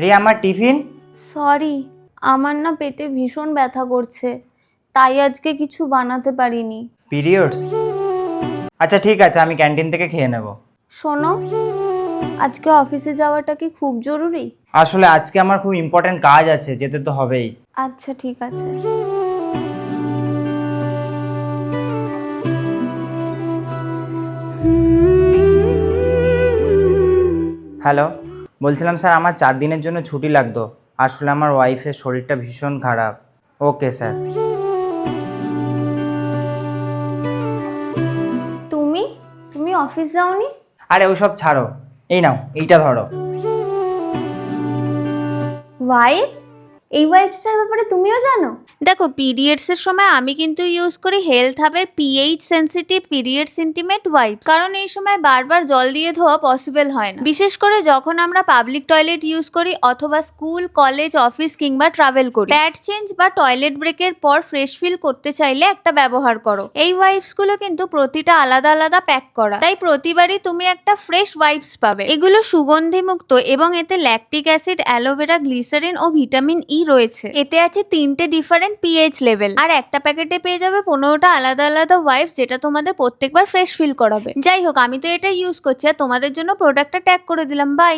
রিয়া আমার tiffin. Sorry, আমার না পেটে ভীষণ ব্যথা করছে, তাই আজকে কিছু বানাতে পারিনি। পিরিয়ডস? আচ্ছা ঠিক আছে, আমি ক্যান্টিন থেকে খেয়ে নেব। শোনো, আজকে অফিসে যাওয়াটা কি খুব জরুরি? আসলে আজকে আমার খুব ইম্পর্ট্যান্ট কাজ আছে, যেতে তো হবেই। আচ্ছা ঠিক আছে। হ্যালো, বলছিলাম স্যার আমার 4 দিনের জন্য ছুটি লাগতো। আসলে আমার ওয়াইফের শরীরটা ভীষণ খারাপ। Okay sir. তুমি তুমি অফিস যাওনি? আরে ওসব ছাড়ো, এই নাও এইটা ধরো। ওয়াইপস? এই ওয়াইপসটার ব্যাপারে তুমিও জানো? দেখো, পিরিয়ডসের সময় আমি কিন্তু ইউজ করি হেলথ হাবের pH sensitive periods intimate wipes, কারণ এই সময় বারবার জল দিয়ে ধোয়া পসিবল হয় না, বিশেষ করে যখন আমরা পাবলিক টয়লেট ইউজ করি অথবা স্কুল, কলেজ, অফিস কিংবা ট্রাভেল করি। প্যাড চেঞ্জ বা টয়লেট ব্রেকের পর ফ্রেশ ফিল করতে চাইলে একটা ব্যবহার করো। এই ওয়াইপস গুলো কিন্তু প্রতিটা আলাদা আলাদা প্যাক করা, তাই প্রতিবারই তুমি একটা ফ্রেশ ওয়াইপস পাবে। এগুলো সুগন্ধি মুক্ত এবং এতে ল্যাকটিক অ্যাসিড, অ্যালোভেরা, গ্লিসারিন ও ভিটামিন ই রয়েছে। এতে আছে 3টে ডিফারেন্ট পিএইচ লেভেল, আর একটা প্যাকেটে পেয়ে যাবে 15টা আলাদা আলাদা ওয়াইপস, যেটা তোমাদের প্রত্যেকবার ফ্রেশ ফিল করাবে। যাই হোক, আমি তো এটা ইউজ করছি আর তোমাদের জন্য প্রোডাক্টটা ট্যাগ করে দিলাম। বাই।